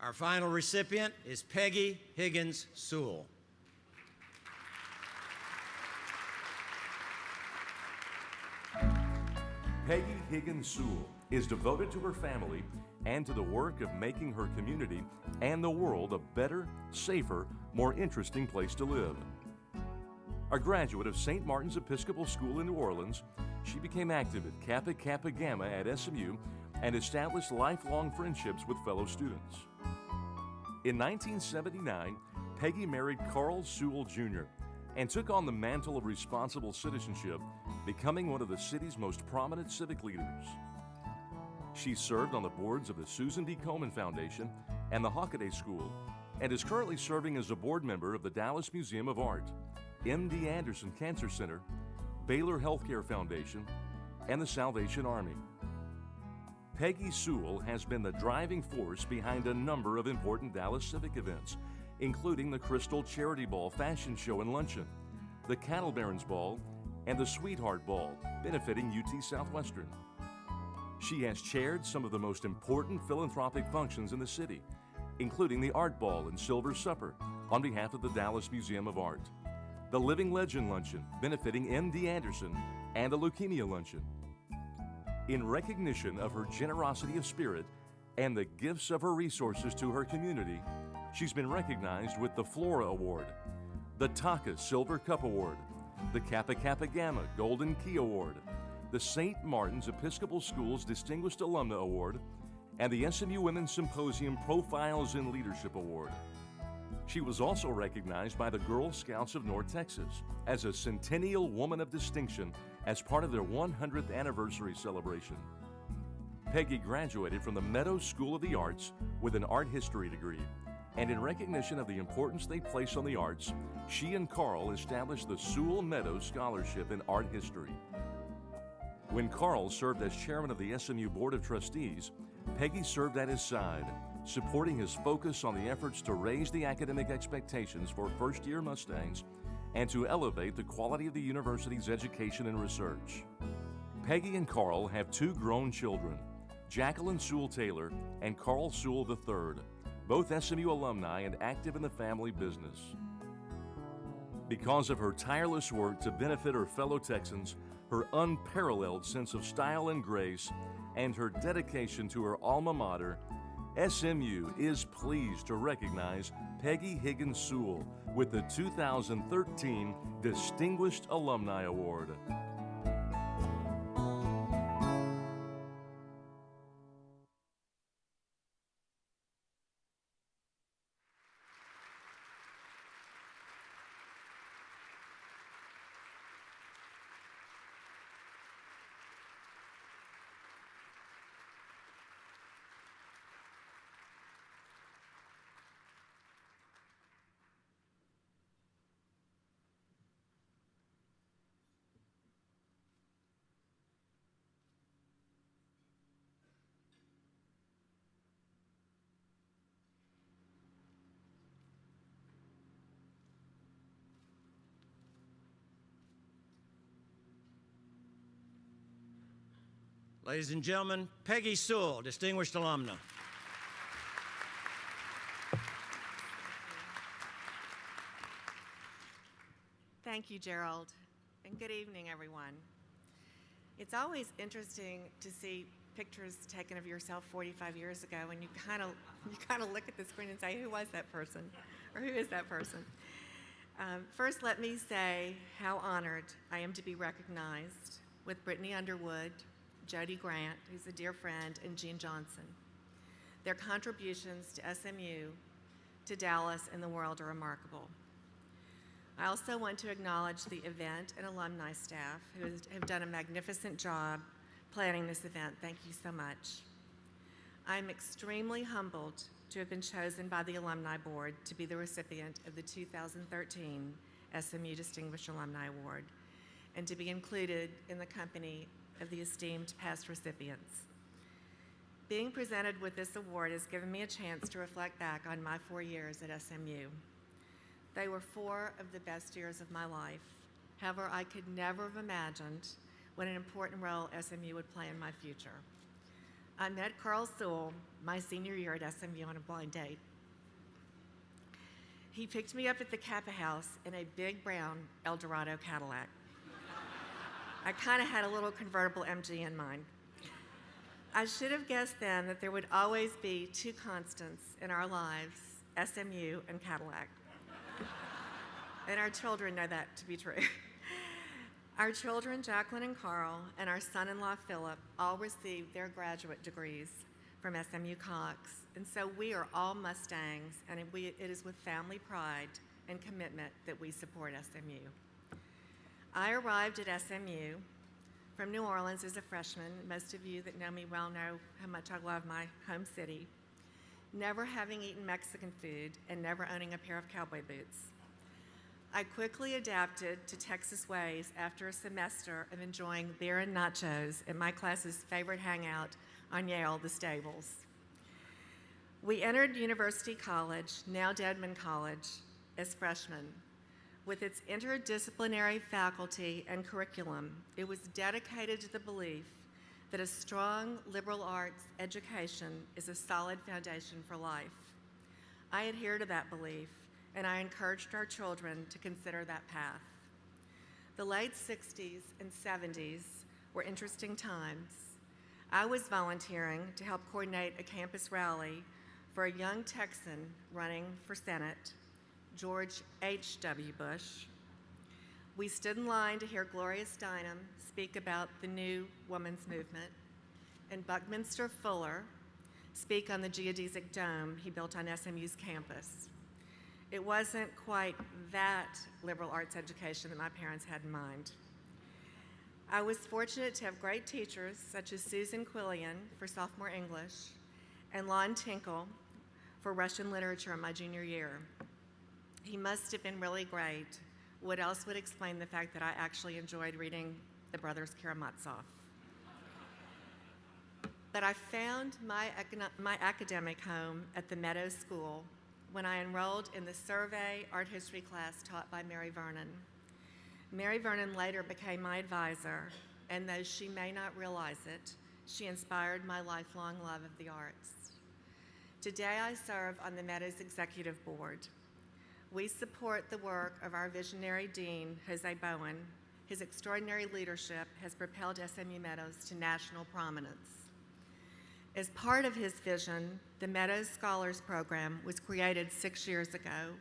Our final recipient is Peggy Higgins Sewell. Peggy Higgins Sewell is devoted to her family and to the work of making her community and the world a better, safer, more interesting place to live. A graduate of St. Martin's Episcopal School in New Orleans, she became active at Kappa Kappa Gamma at SMU and established lifelong friendships with fellow students. In 1979, Peggy married Carl Sewell Jr. and took on the mantle of responsible citizenship, becoming one of the city's most prominent civic leaders. She served on the boards of the Susan D. Komen Foundation and the Hockaday School, and is currently serving as a board member of the Dallas Museum of Art, MD Anderson Cancer Center, Baylor Healthcare Foundation, and the Salvation Army. Peggy Sewell has been the driving force behind a number of important Dallas civic events, including the Crystal Charity Ball Fashion Show and Luncheon, the Cattle Barons Ball, and the Sweetheart Ball, benefiting UT Southwestern. She has chaired some of the most important philanthropic functions in the city, including the Art Ball and Silver Supper on behalf of the Dallas Museum of Art, the Living Legend Luncheon, benefiting MD Anderson, and the Leukemia Luncheon. In recognition of her generosity of spirit and the gifts of her resources to her community, she's been recognized with the Flora Award, the Taka Silver Cup Award, the Kappa Kappa Gamma Golden Key Award, the St. Martin's Episcopal School's Distinguished Alumna Award, and the SMU Women's Symposium Profiles in Leadership Award. She was also recognized by the Girl Scouts of North Texas as a Centennial Woman of Distinction as part of their 100th anniversary celebration. Peggy graduated from the Meadows School of the Arts with an art history degree, and in recognition of the importance they place on the arts, she and Carl established the Sewell Meadows Scholarship in Art History. When Carl served as chairman of the SMU Board of Trustees, Peggy served at his side, supporting his focus on the efforts to raise the academic expectations for first-year Mustangs and to elevate the quality of the university's education and research. Peggy and Carl have two grown children, Jacqueline Sewell Taylor and Carl Sewell III, both SMU alumni and active in the family business. Because of her tireless work to benefit her fellow Texans, her unparalleled sense of style and grace, and her dedication to her alma mater, SMU is pleased to recognize Peggy Higgins Sewell with the 2013 Distinguished Alumni Award. Ladies and gentlemen, Peggy Sewell, Distinguished Alumna. Thank you, Gerald, and good evening, everyone. It's always interesting to see pictures taken of yourself 45 years ago, and you kind of look at the screen and say, who was that person, or who is that person? First, let me say how honored I am to be recognized with Brittany Underwood, Jody Grant, who's a dear friend, and Jean Johnson. Their contributions to SMU, to Dallas, and the world are remarkable. I also want to acknowledge the event and alumni staff who have done a magnificent job planning this event. Thank you so much. I'm extremely humbled to have been chosen by the Alumni Board to be the recipient of the 2013 SMU Distinguished Alumni Award and to be included in the company of the esteemed past recipients. Being presented with this award has given me a chance to reflect back on my 4 years at SMU. They were 4 of the best years of my life. However, I could never have imagined what an important role SMU would play in my future. I met Carl Sewell my senior year at SMU on a blind date. He picked me up at the Kappa House in a big brown Eldorado Cadillac. I kind of had a little convertible MG in mind. I should have guessed then that there would always be two constants in our lives, SMU and Cadillac. And our children know that to be true. Our children, Jacqueline and Carl, and our son-in-law, Philip, all received their graduate degrees from SMU Cox. And so we are all Mustangs, and it is with family pride and commitment that we support SMU. I arrived at SMU from New Orleans as a freshman. Most of you that know me well know how much I love my home city, never having eaten Mexican food and never owning a pair of cowboy boots. I quickly adapted to Texas ways after a semester of enjoying beer and nachos at my class's favorite hangout on Yale, the Stables. We entered University College, now Dedman College, as freshmen. With its interdisciplinary faculty and curriculum, it was dedicated to the belief that a strong liberal arts education is a solid foundation for life. I adhere to that belief, and I encouraged our children to consider that path. The late 60s and 70s were interesting times. I was volunteering to help coordinate a campus rally for a young Texan running for Senate, George H.W. Bush. We stood in line to hear Gloria Steinem speak about the new women's movement, and Buckminster Fuller speak on the geodesic dome he built on SMU's campus. It wasn't quite that liberal arts education that my parents had in mind. I was fortunate to have great teachers such as Susan Quillian for sophomore English and Lon Tinkle for Russian literature in my junior year. He must have been really great. What else would explain the fact that I actually enjoyed reading the Brothers Karamazov? But I found my academic home at the Meadows School when I enrolled in the survey art history class taught by Mary Vernon. Mary Vernon later became my advisor, and though she may not realize it, she inspired my lifelong love of the arts. Today I serve on the Meadows Executive Board. We support the work of our visionary dean, Jose Bowen. His extraordinary leadership has propelled SMU Meadows to national prominence. As part of his vision, the Meadows Scholars Program was created 6 years ago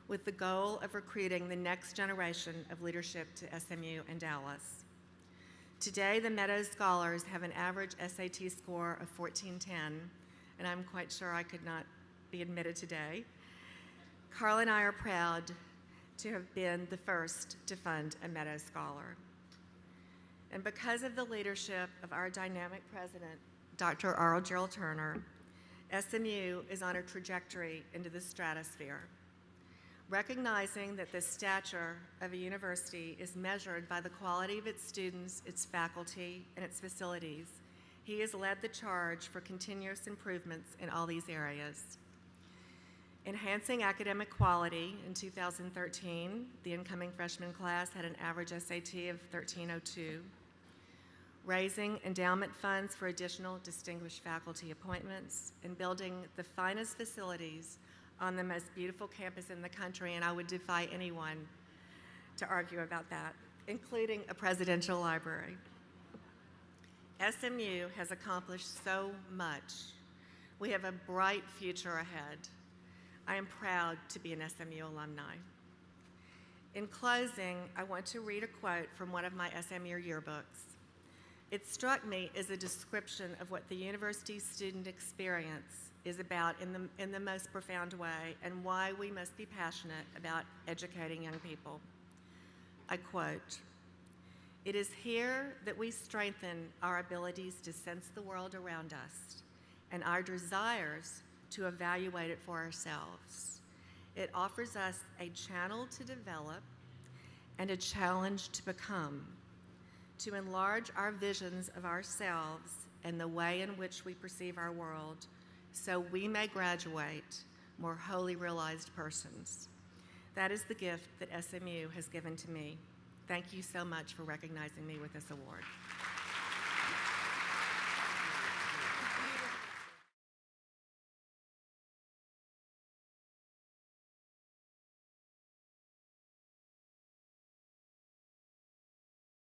with the goal of recruiting the next generation of leadership to SMU and Dallas. Today, the Meadows Scholars have an average SAT score of 1410, and I'm quite sure I could not be admitted today. Carl and I are proud to have been the first to fund a Meadows Scholar. And because of the leadership of our dynamic president, Dr. Arl Gerald Turner, SMU is on a trajectory into the stratosphere. Recognizing that the stature of a university is measured by the quality of its students, its faculty, and its facilities, he has led the charge for continuous improvements in all these areas. Enhancing academic quality, in 2013, the incoming freshman class had an average SAT of 1302. Raising endowment funds for additional distinguished faculty appointments, and building the finest facilities on the most beautiful campus in the country, and I would defy anyone to argue about that, including a presidential library. SMU has accomplished so much. We have a bright future ahead. I am proud to be an SMU alumni. In closing, I want to read a quote from one of my SMU yearbooks. It struck me as a description of what the university student experience is about in the most profound way, and why we must be passionate about educating young people. I quote, "It is here that we strengthen our abilities to sense the world around us and our desires to evaluate it for ourselves. It offers us a channel to develop and a challenge to become, to enlarge our visions of ourselves and the way in which we perceive our world, so we may graduate more wholly realized persons. That is the gift that SMU has given to me. Thank you so much for recognizing me with this award."